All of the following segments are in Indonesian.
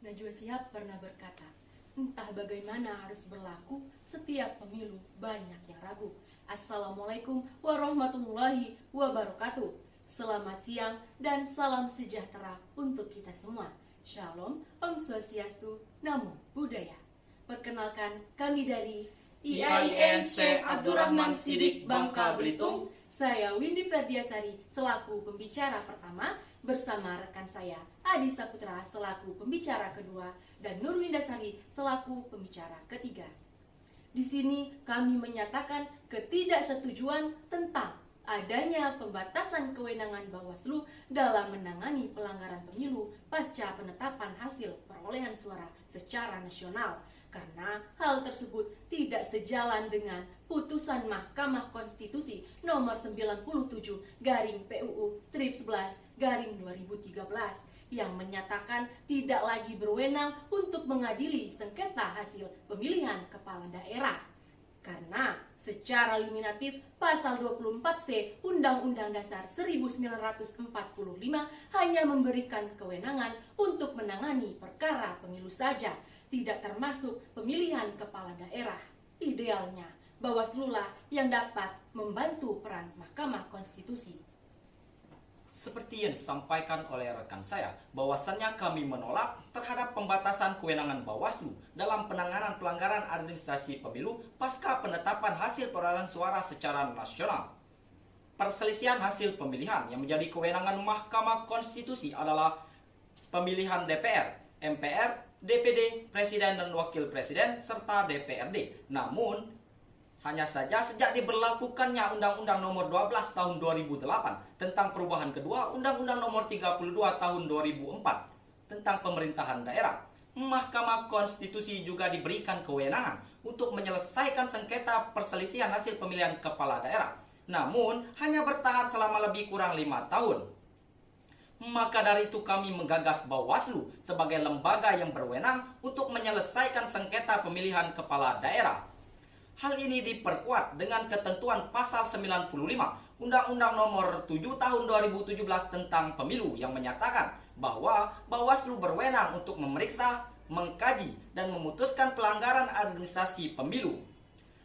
Najwa Shihab pernah berkata, entah bagaimana harus berlaku, setiap pemilu banyak yang ragu. Assalamualaikum warahmatullahi wabarakatuh. Selamat siang dan salam sejahtera untuk kita semua. Shalom, Om Swastiastu, Namo Buddhaya. Perkenalkan, kami dari IAIN Syekh Abdurrahman Siddiq Bangka Belitung. Saya Windy Ferdiasari selaku pembicara pertama, bersama rekan saya Adi Saputra selaku pembicara kedua dan Nurwinda Sari selaku pembicara ketiga. Di sini kami menyatakan ketidaksetujuan tentang adanya pembatasan kewenangan Bawaslu dalam menangani pelanggaran pemilu pasca penetapan hasil perolehan suara secara nasional, karena hal tersebut tidak sejalan dengan putusan Mahkamah Konstitusi nomor 97/PUU/11/2013 yang menyatakan tidak lagi berwenang untuk mengadili sengketa hasil pemilihan kepala daerah. Karena secara eliminatif pasal 24C Undang-Undang Dasar 1945 hanya memberikan kewenangan untuk menangani perkara pemilu saja, tidak termasuk pemilihan kepala daerah. Idealnya, Bawaslu lah yang dapat membantu peran Mahkamah Konstitusi. Seperti yang disampaikan oleh rekan saya, bahwasannya kami menolak terhadap pembatasan kewenangan Bawaslu dalam penanganan pelanggaran administrasi pemilu pasca penetapan hasil perolehan suara secara nasional. Perselisihan hasil pemilihan yang menjadi kewenangan Mahkamah Konstitusi adalah pemilihan DPR, MPR, DPD, Presiden dan Wakil Presiden, serta DPRD. Namun, hanya saja sejak diberlakukannya Undang-Undang Nomor 12 Tahun 2008 tentang perubahan kedua Undang-Undang Nomor 32 Tahun 2004 tentang pemerintahan daerah, Mahkamah Konstitusi juga diberikan kewenangan untuk menyelesaikan sengketa perselisihan hasil pemilihan kepala daerah. Namun, hanya bertahan selama lebih kurang 5 tahun. Maka dari itu kami menggagas Bawaslu sebagai lembaga yang berwenang untuk menyelesaikan sengketa pemilihan kepala daerah. Hal ini diperkuat dengan ketentuan pasal 95 Undang-Undang Nomor 7 Tahun 2017 tentang Pemilu yang menyatakan bahwa Bawaslu berwenang untuk memeriksa, mengkaji, dan memutuskan pelanggaran administrasi pemilu.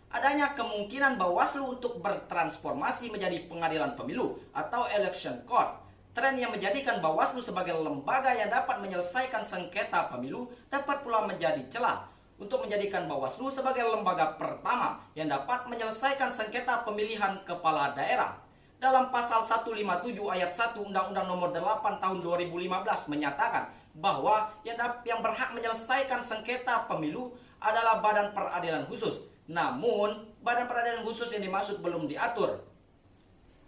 Adanya kemungkinan Bawaslu untuk bertransformasi menjadi pengadilan pemilu atau election court. Tren yang menjadikan Bawaslu sebagai lembaga yang dapat menyelesaikan sengketa pemilu dapat pula menjadi celah untuk menjadikan Bawaslu sebagai lembaga pertama yang dapat menyelesaikan sengketa pemilihan kepala daerah. Dalam pasal 157 ayat 1 Undang-Undang Nomor 8 Tahun 2015 menyatakan bahwa yang berhak menyelesaikan sengketa pemilu adalah Badan Peradilan Khusus. Namun, Badan Peradilan Khusus yang dimaksud belum diatur.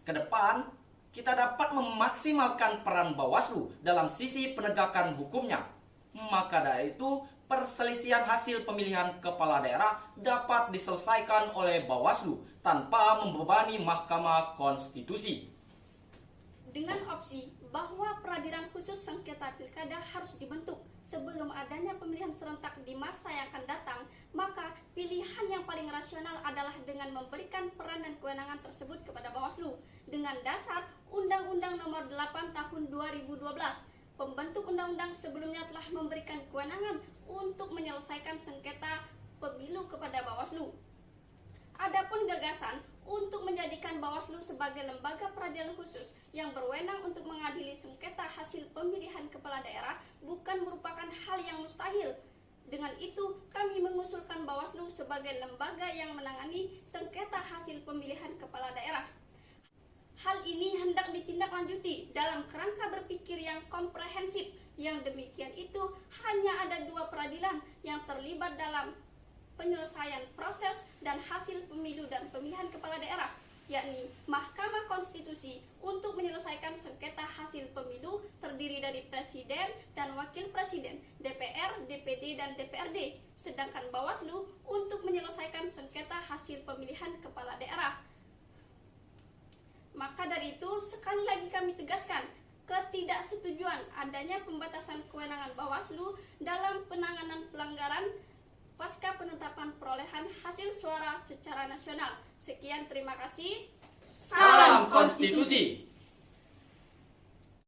Kedepan, kita dapat memaksimalkan peran Bawaslu dalam sisi penegakan hukumnya. Maka dari itu, perselisihan hasil pemilihan kepala daerah dapat diselesaikan oleh Bawaslu tanpa membebani Mahkamah Konstitusi. Dengan opsi bahwa peradilan khusus sengketa pilkada harus dibentuk sebelum adanya pemilihan serentak di masa yang akan datang, maka pilihan yang paling rasional adalah dengan memberikan peran dan kewenangan tersebut kepada Bawaslu dengan dasar Undang-Undang Nomor 8 Tahun 2012. Pembentuk undang-undang sebelumnya telah memberikan kewenangan untuk menyelesaikan sengketa pemilu kepada Bawaslu. Adapun gagasan untuk menjadikan Bawaslu sebagai lembaga peradilan khusus yang berwenang untuk mengadili sengketa hasil pemilihan kepala daerah bukan merupakan hal yang mustahil. Dengan itu, kami mengusulkan Bawaslu sebagai lembaga yang menangani sengketa hasil pemilihan kepala daerah. Hal ini hendak ditindaklanjuti dalam kerangka berpikir yang komprehensif. Yang demikian itu hanya ada dua peradilan yang terlibat dalam penyelesaian proses dan hasil pemilu dan pemilihan kepala daerah, yakni Mahkamah Konstitusi untuk menyelesaikan sengketa hasil pemilu terdiri dari Presiden dan Wakil Presiden, DPR, DPD, dan DPRD, sedangkan Bawaslu untuk menyelesaikan sengketa hasil pemilihan kepala daerah. Maka dari itu, sekali lagi kami tegaskan ketidaksetujuan adanya pembatasan kewenangan Bawaslu dalam penanganan pelanggaran pasca penetapan perolehan hasil suara secara nasional. Sekian, terima kasih. Salam Konstitusi.